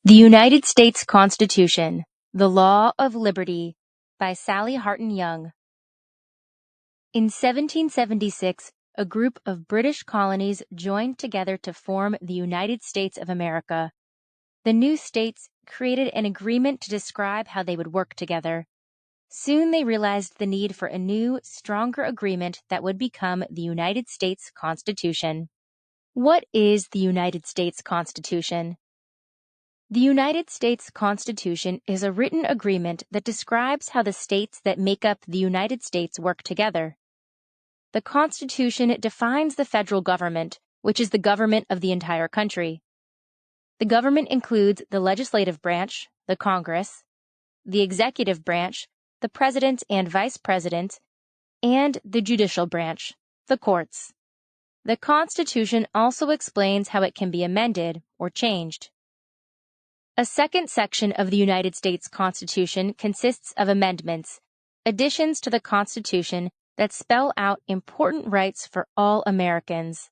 The United States Constitution, The Law of Liberty, by Sally Harton Young. In 1776, a group of British colonies joined together to form the United States of America. The new states created an agreement to describe how they would work together. Soon they realized the need for a new, stronger agreement that would become the United States Constitution. What is the United States Constitution? The United States Constitution is a written agreement that describes how the states that make up the United States work together. The Constitution defines the federal government, which is the government of the entire country. The government includes the legislative branch, the Congress, the executive branch, the president and vice president, and the judicial branch, the courts. The Constitution also explains how it can be amended or changed. A second section of the United States Constitution consists of amendments, additions to the Constitution that spell out important rights for all Americans.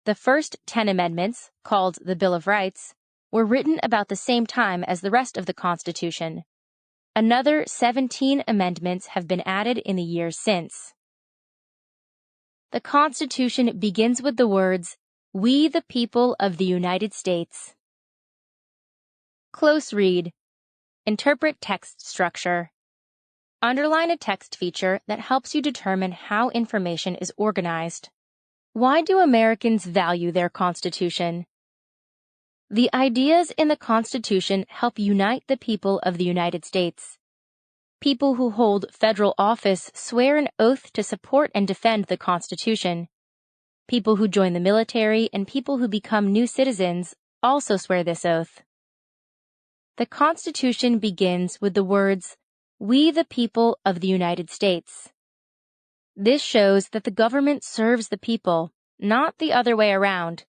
The first 10 amendments, called the Bill of Rights, were written about the same time as the rest of the Constitution. Another 17 amendments have been added in the years since. The Constitution begins with the words, "We the people of the United States." Close read. Interpret text structure. Underline a text feature that helps you determine how information is organized. Why do Americans value their Constitution? The ideas in the Constitution help unite the people of the United States. People who hold federal office swear an oath to support and defend the Constitution. People who join the military and people who become new citizens also swear this oath. The Constitution begins with the words, "We the people of the United States." This shows that the government serves the people, not the other way around.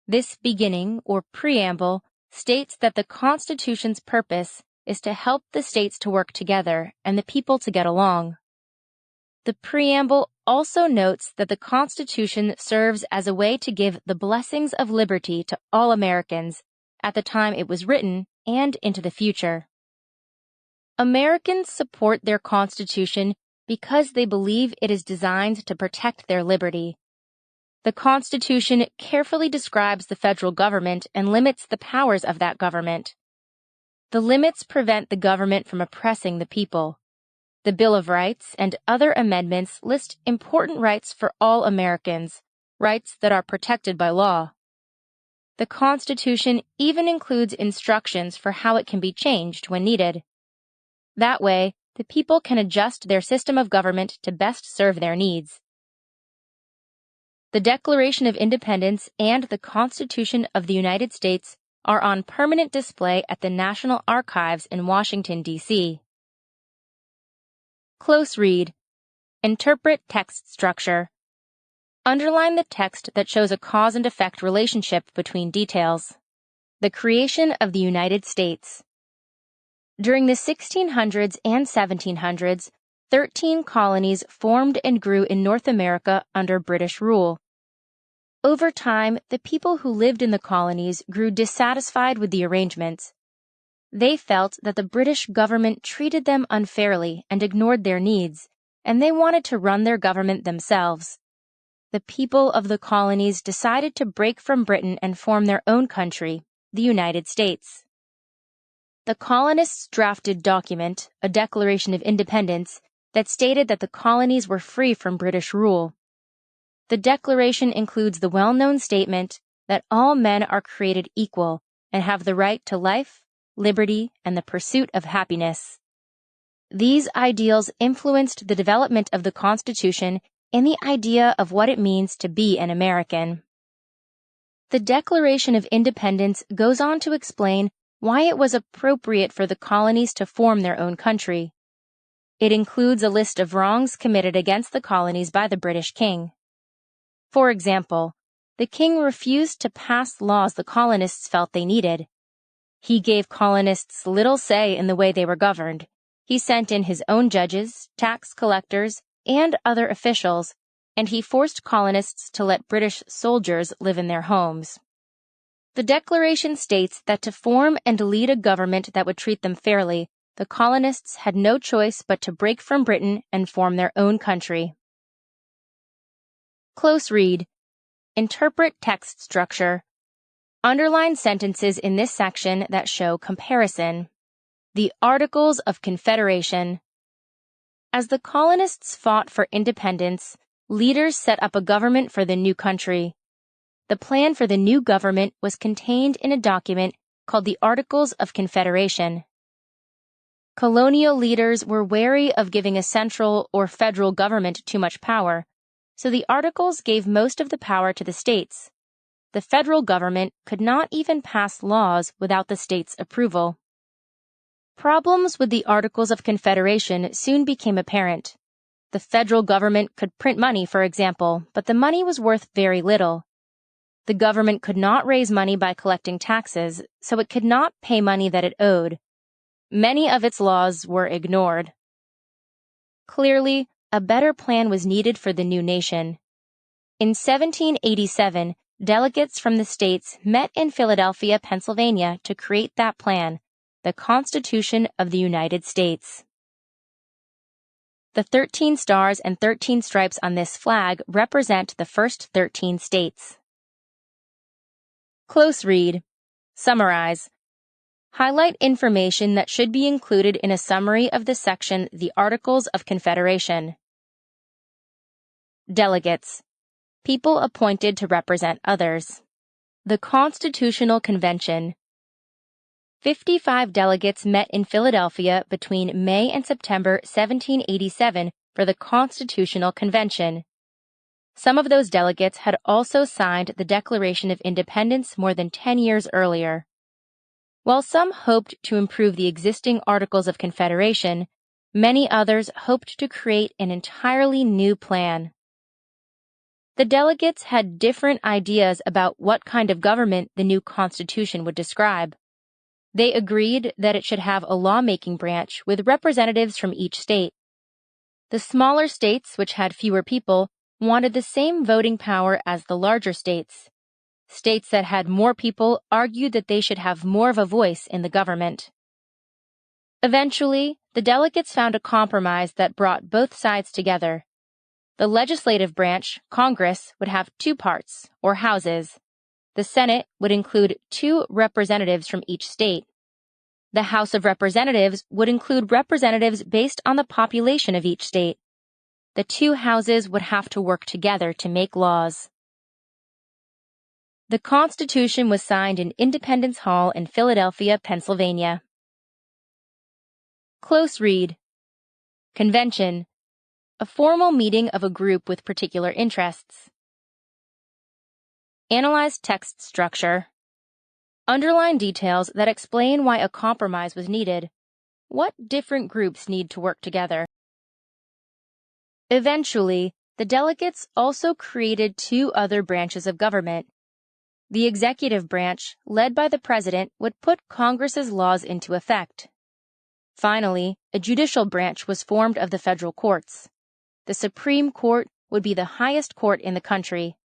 This beginning, or preamble, states that the Constitution's purpose is to help the states to work together and the people to get along. The preamble also notes that the Constitution serves as a way to give the blessings of liberty to all Americans at the time it was written and into the future. Americans support their Constitution because they believe it is designed to protect their liberty. The Constitution carefully describes the federal government and limits the powers of that government. The limits prevent the government from oppressing the people. The Bill of Rights and other amendments list important rights for all Americans, rights that are protected by law. The Constitution even includes instructions for how it can be changed when needed. That way, the people can adjust their system of government to best serve their needs. The Declaration of Independence and the Constitution of the United States are on permanent display at the National Archives in Washington, D.C. Close read. Interpret text structure. Underline the text that shows a cause and effect relationship between details. The creation of the United States. During the 1600s and 1700s, 13 colonies formed and grew in North America under British rule. Over time, the people who lived in the colonies grew dissatisfied with the arrangements. They felt that the British government treated them unfairly and ignored their needs, and they wanted to run their government themselves. The people of the colonies decided to break from Britain and form their own country, the United States. The colonists drafted document, a Declaration of Independence, that stated that the colonies were free from British rule. The Declaration includes the well-known statement that all men are created equal and have the right to life, liberty, and the pursuit of happiness. These ideals influenced the development of the Constitution and the idea of what it means to be an American. The Declaration of Independence goes on to explain why it was appropriate for the colonies to form their own country. It includes a list of wrongs committed against the colonies by the British king. For example, the king refused to pass laws the colonists felt they needed. He gave colonists little say in the way they were governed. He sent in his own judges, tax collectors, and other officials, and he forced colonists to let British soldiers live in their homes. The Declaration states that to form and lead a government that would treat them fairly, the colonists had no choice but to break from Britain and form their own country. Close read. Interpret text structure. Underline sentences in this section that show comparison. The Articles of Confederation. As the colonists fought for independence, leaders set up a government for the new country. The plan for the new government was contained in a document called the Articles of Confederation. Colonial leaders were wary of giving a central or federal government too much power, so the Articles gave most of the power to the states. The federal government could not even pass laws without the states' approval. Problems with the Articles of Confederation soon became apparent. The federal government could print money, for example, but the money was worth very little. The government could not raise money by collecting taxes, so it could not pay money that it owed. Many of its laws were ignored. Clearly, a better plan was needed for the new nation. In 1787, delegates from the states met in Philadelphia, Pennsylvania, to create that plan, the Constitution of the United States. The 13 stars and 13 stripes on this flag represent the first 13 states. Close read. Summarize. Highlight information that should be included in a summary of the section The Articles of Confederation. Delegates. People appointed to represent others. The Constitutional Convention. 55 delegates met in Philadelphia between May and September 1787 for the Constitutional Convention. Some of those delegates had also signed the Declaration of Independence more than 10 years earlier. While some hoped to improve the existing Articles of Confederation, many others hoped to create an entirely new plan. The delegates had different ideas about what kind of government the new Constitution would describe. They agreed that it should have a lawmaking branch with representatives from each state. The smaller states, which had fewer people, wanted the same voting power as the larger states. States that had more people argued that they should have more of a voice in the government. Eventually, the delegates found a compromise that brought both sides together. The legislative branch, Congress, would have two parts, or houses. The Senate would include 2 representatives from each state. The House of Representatives would include representatives based on the population of each state. The 2 houses would have to work together to make laws. The Constitution was signed in Independence Hall in Philadelphia, Pennsylvania. Close read. Convention. A formal meeting of a group with particular interests. Analyze text structure. Underline details that explain why a compromise was needed. What different groups need to work together? Eventually, the delegates also created 2 other branches of government. The executive branch, led by the president, would put Congress's laws into effect. Finally, a judicial branch was formed of the federal courts. The Supreme Court would be the highest court in the country.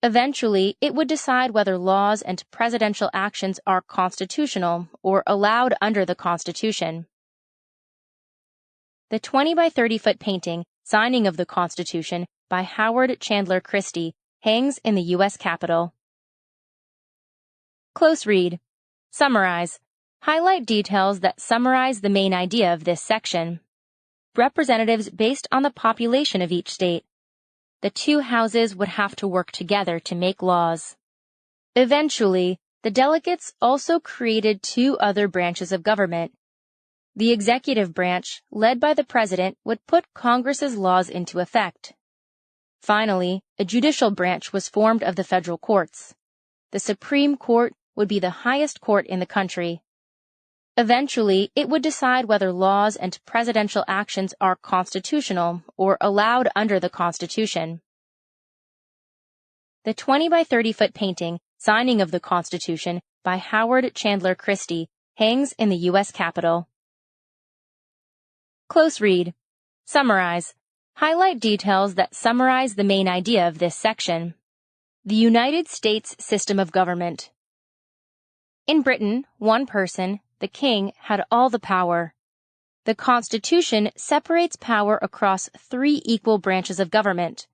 Eventually, it would decide whether laws and presidential actions are constitutional or allowed under the Constitution. The 20 by 30-foot painting, Signing of the Constitution, by Howard Chandler Christie, hangs in the U.S. Capitol. Close read. Summarize. Highlight details that summarize the main idea of this section. Representatives based on the population of each state. The 2 houses would have to work together to make laws. Eventually, the delegates also created 2 other branches of government. The executive branch, led by the president, would put Congress's laws into effect. Finally, a judicial branch was formed of the federal courts. The Supreme Court would be the highest court in the country. Eventually, it would decide whether laws and presidential actions are constitutional or allowed under the Constitution. The 20 by 30-foot painting, Signing of the Constitution, by Howard Chandler Christie, hangs in the U.S. Capitol. Close read. Summarize. Highlight details that summarize the main idea of this section. The United States system of government. In Britain, one person, the king, had all the power. The Constitution separates power across 3 equal branches of government: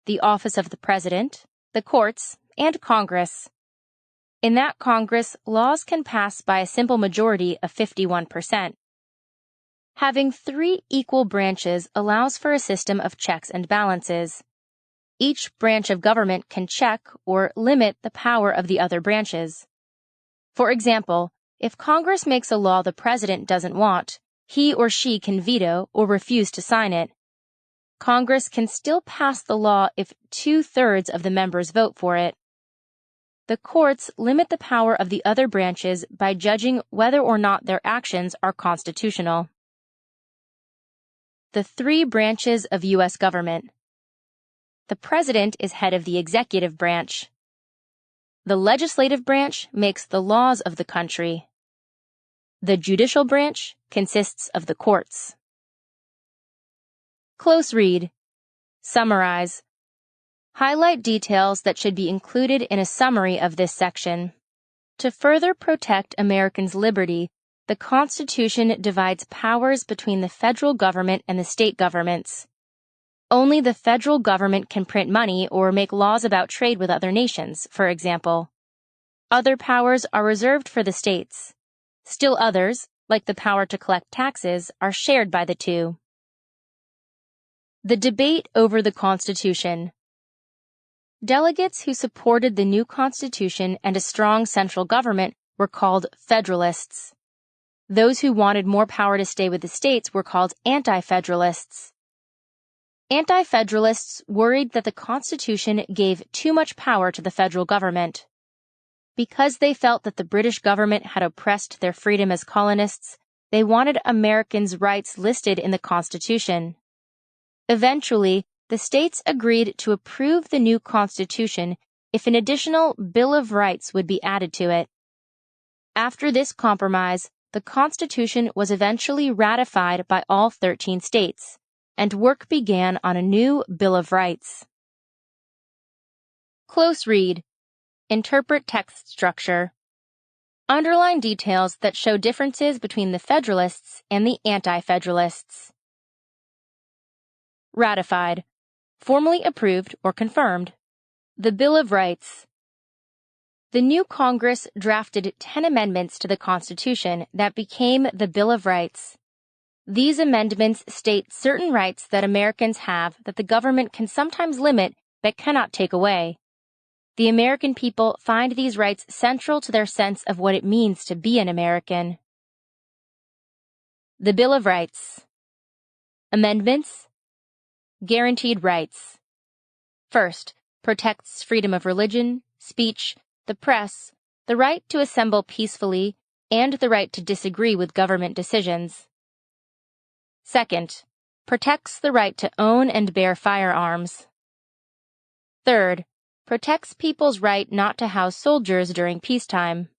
the office of the president, the courts, and Congress. In that Congress, laws can pass by a simple majority of 51%. Having 3 equal branches allows for a system of checks and balances. Each branch of government can check or limit the power of the other branches. For example, if Congress makes a law the president doesn't want, he or she can veto or refuse to sign it. Congress can still pass the law if 2/3 of the members vote for it. The courts limit the power of the other branches by judging whether or not their actions are constitutional. The 3 branches of U.S. government. The president is head of the executive branch. The legislative branch makes the laws of the country. The judicial branch consists of the courts. Close read. Summarize. Highlight details that should be included in a summary of this section. To further protect Americans' liberty, the Constitution divides powers between the federal government and the state governments. Only the federal government can print money or make laws about trade with other nations, for example. Other powers are reserved for the states. Still others, like the power to collect taxes, are shared by the 2. The debate over the Constitution. Delegates who supported the new Constitution and a strong central government were called Federalists. Those who wanted more power to stay with the states were called Anti-Federalists. Anti-Federalists worried that the Constitution gave too much power to the federal government. Because they felt that the British government had oppressed their freedom as colonists, they wanted Americans' rights listed in the Constitution. Eventually, the states agreed to approve the new Constitution if an additional Bill of Rights would be added to it. After this compromise, the Constitution was eventually ratified by all 13 states, and work began on a new Bill of Rights. Close read. Interpret text structure. Underline details that show differences between the Federalists and the Anti-Federalists. Ratified. Formally approved or confirmed. The Bill of Rights. The new Congress drafted 10 amendments to the Constitution that became the Bill of Rights. These amendments state certain rights that Americans have that the government can sometimes limit but cannot take away. The American people find these rights central to their sense of what it means to be an American. The Bill of Rights. Amendments. Guaranteed rights. First, protects freedom of religion, speech, the press, the right to assemble peacefully, and the right to disagree with government decisions. Second, protects the right to own and bear firearms. Third, protects people's right not to house soldiers during peacetime.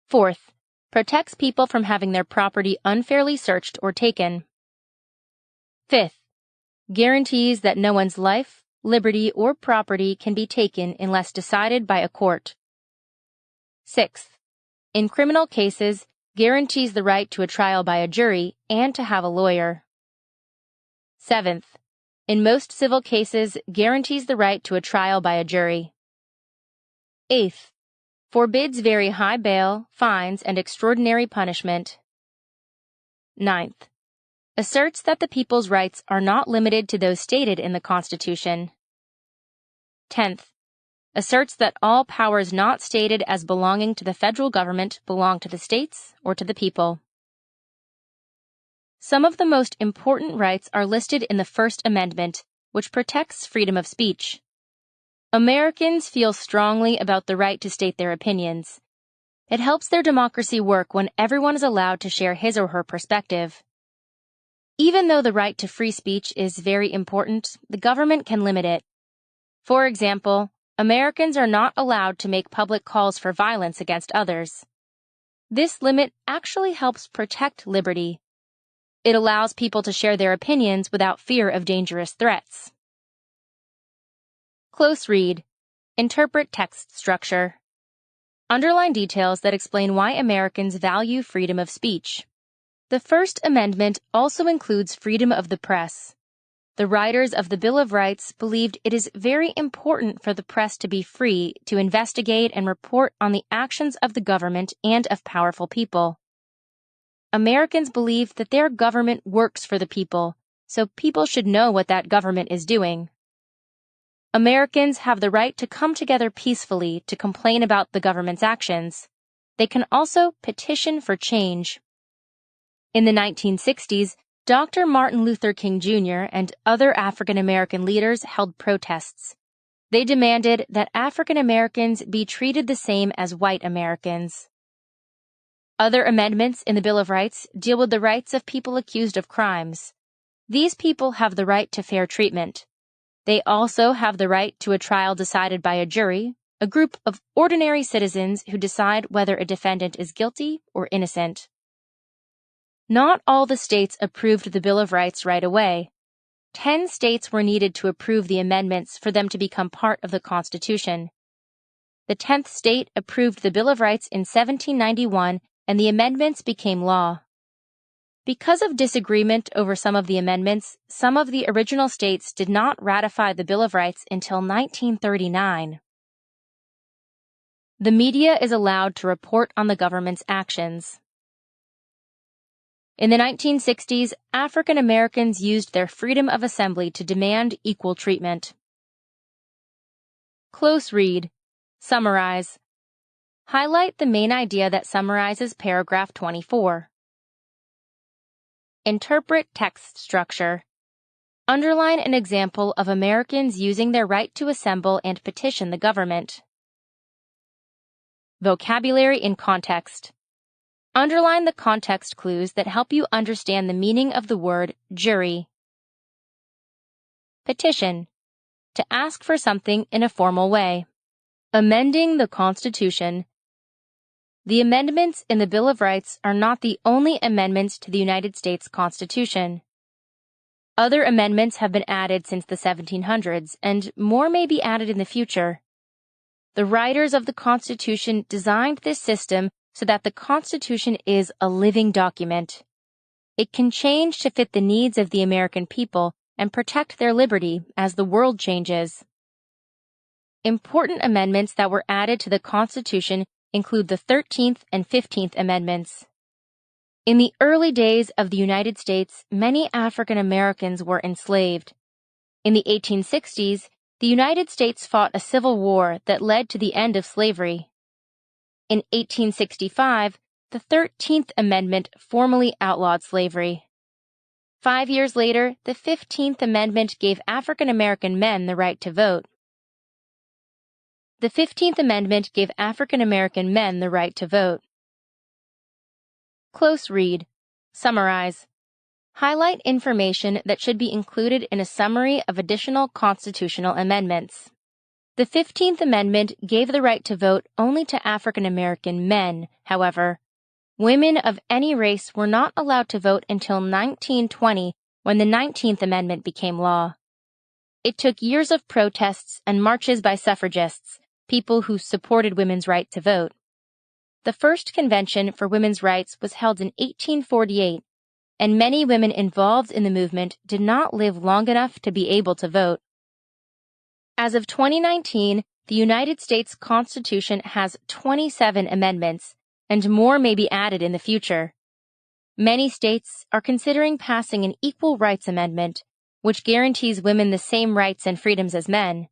Fourth, protects people from having their property unfairly searched or taken. Fifth, guarantees that no one's life, liberty, or property can be taken unless decided by a court. Sixth, in criminal cases, guarantees the right to a trial by a jury and to have a lawyer. Seventh, in most civil cases, guarantees the right to a trial by a jury. Eighth, forbids very high bail, fines, and extraordinary punishment. Ninth, asserts that the people's rights are not limited to those stated in the Constitution. 10th, asserts that all powers not stated as belonging to the federal government belong to the states or to the people. Some of the most important rights are listed in the First Amendment, which protects freedom of speech. Americans feel strongly about the right to state their opinions. It helps their democracy work when everyone is allowed to share his or her perspective. Even though the right to free speech is very important, the government can limit it. For example, Americans are not allowed to make public calls for violence against others. This limit actually helps protect liberty. It allows people to share their opinions without fear of dangerous threats. Close read. Interpret text structure. Underline details that explain why Americans value freedom of speech. The First Amendment also includes freedom of the press. The writers of the Bill of Rights believed it is very important for the press to be free to investigate and report on the actions of the government and of powerful people. Americans believe that their government works for the people, so people should know what that government is doing. Americans have the right to come together peacefully to complain about the government's actions. They can also petition for change. In the 1960s, Dr. Martin Luther King Jr. and other African American leaders held protests. They demanded that African Americans be treated the same as white Americans. Other amendments in the Bill of Rights deal with the rights of people accused of crimes. These people have the right to fair treatment. They also have the right to a trial decided by a jury, a group of ordinary citizens who decide whether a defendant is guilty or innocent. Not all the states approved the Bill of Rights right away. 10 states were needed to approve the amendments for them to become part of the Constitution. The 10th state approved the Bill of Rights in 1791, and the amendments became law. Because of disagreement over some of the amendments, some of the original states did not ratify the Bill of Rights until 1939. The media is allowed to report on the government's actions. In the 1960s, African Americans used their freedom of assembly to demand equal treatment. Close read. Summarize. Highlight the main idea that summarizes paragraph 24. Interpret text structure. Underline an example of Americans using their right to assemble and petition the government. Vocabulary in context. Underline the context clues that help you understand the meaning of the word jury. Petition. To ask for something in a formal way. Amending the Constitution. The amendments in the Bill of Rights are not the only amendments to the United States Constitution. Other amendments have been added since the 1700s, and more may be added in the future. The writers of the Constitution designed this system so that the Constitution is a living document. It can change to fit the needs of the American people and protect their liberty as the world changes. Important amendments that were added to the Constitution include the 13th and 15th Amendments. In the early days of the United States, many African Americans were enslaved. In the 1860s, the United States fought a civil war that led to the end of slavery. In 1865, the 13th Amendment formally outlawed slavery. 5 years later, the 15th Amendment gave African American men the right to vote. The 15th Amendment gave African American men the right to vote. Close read. Summarize. Highlight information that should be included in a summary of additional constitutional amendments. The 15th Amendment gave the right to vote only to African American men, however. Women of any race were not allowed to vote until 1920, when the 19th Amendment became law. It took years of protests and marches by suffragists, people who supported women's right to vote. The first convention for women's rights was held in 1848, and many women involved in the movement did not live long enough to be able to vote. As of 2019, the United States Constitution has 27 amendments, and more may be added in the future. Many states are considering passing an Equal Rights Amendment, which guarantees women the same rights and freedoms as men.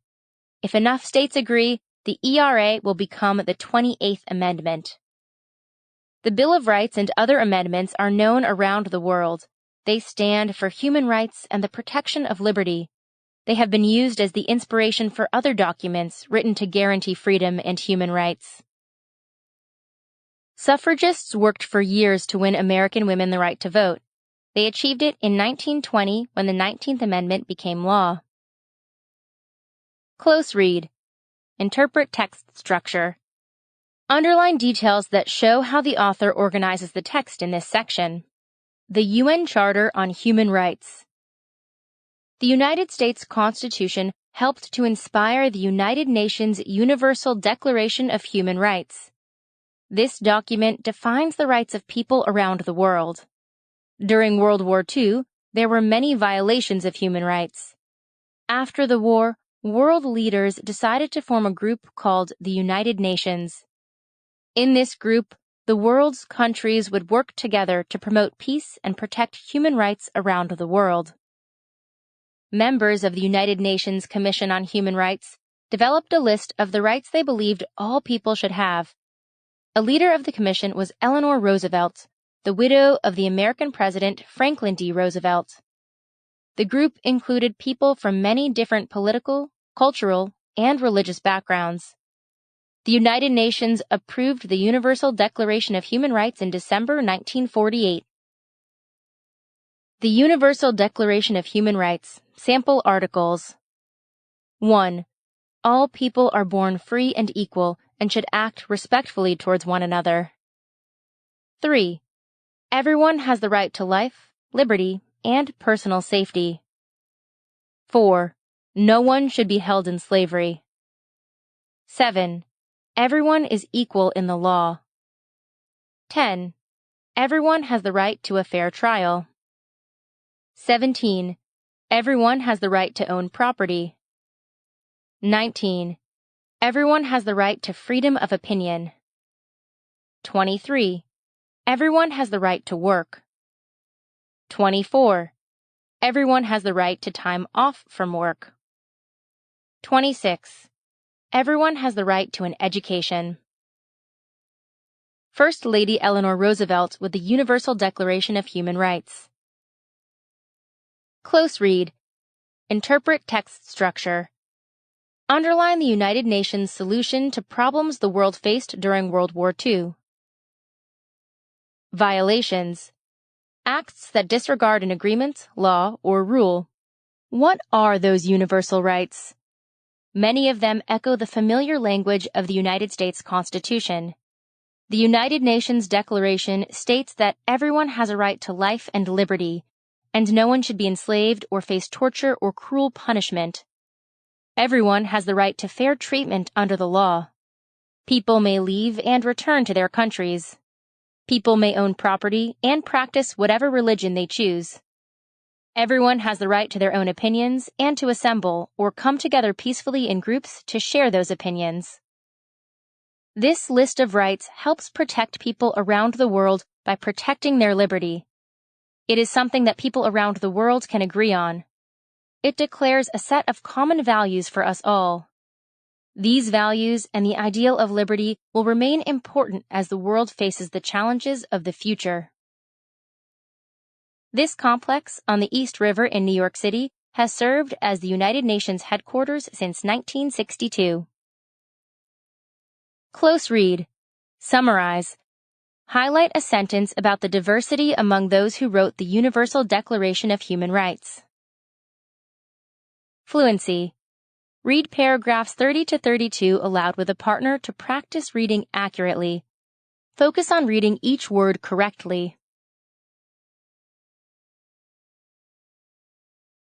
If enough states agree, the ERA will become the 28th Amendment. The Bill of Rights and other amendments are known around the world. They stand for human rights and the protection of liberty. They have been used as the inspiration for other documents written to guarantee freedom and human rights. Suffragists worked for years to win American women the right to vote. They achieved it in 1920 when the 19th Amendment became law. Close read. Interpret text structure. Underline details that show how the author organizes the text in this section. The UN Charter on Human Rights. The United States Constitution helped to inspire the United Nations Universal Declaration of Human Rights. This document defines the rights of people around the world. During World War II, there were many violations of human rights. After the war, world leaders decided to form a group called the United Nations. In this group, the world's countries would work together to promote peace and protect human rights around the world. Members of the United Nations Commission on Human Rights developed a list of the rights they believed all people should have. A leader of the commission was Eleanor Roosevelt, the widow of the American President Franklin D. Roosevelt. The group included people from many different political, cultural, and religious backgrounds. The United Nations approved the Universal Declaration of Human Rights in December 1948. The Universal Declaration of Human Rights, Sample Articles. 1. All people are born free and equal and should act respectfully towards one another. 3. Everyone has the right to life, liberty, and personal safety. 4. No one should be held in slavery. 7. Everyone is equal in the law. 10. Everyone has the right to a fair trial. 17. Everyone has the right to own property. 19. Everyone has the right to freedom of opinion. 23. Everyone has the right to work. 24. Everyone has the right to time off from work. 26. Everyone has the right to an education. First Lady Eleanor Roosevelt with the Universal Declaration of Human Rights. Close read. Interpret text structure. Underline the United Nations solution to problems the world faced during World War II. Violations. Acts that disregard an agreement, law, or rule. What are those universal rights? Many of them echo the familiar language of the United States Constitution. The United Nations Declaration states that everyone has a right to life and liberty, and no one should be enslaved or face torture or cruel punishment. Everyone has the right to fair treatment under the law. People may leave and return to their countries. People may own property and practice whatever religion they choose. Everyone has the right to their own opinions and to assemble or come together peacefully in groups to share those opinions. This list of rights helps protect people around the world by protecting their liberty. It is something that people around the world can agree on. It declares a set of common values for us all. These values and the ideal of liberty will remain important as the world faces the challenges of the future. This complex on the East River in New York City has served as the United Nations headquarters since 1962. Close read. Summarize. Highlight a sentence about the diversity among those who wrote the Universal Declaration of Human Rights. Fluency. Read paragraphs 30 to 32 aloud with a partner to practice reading accurately. Focus on reading each word correctly.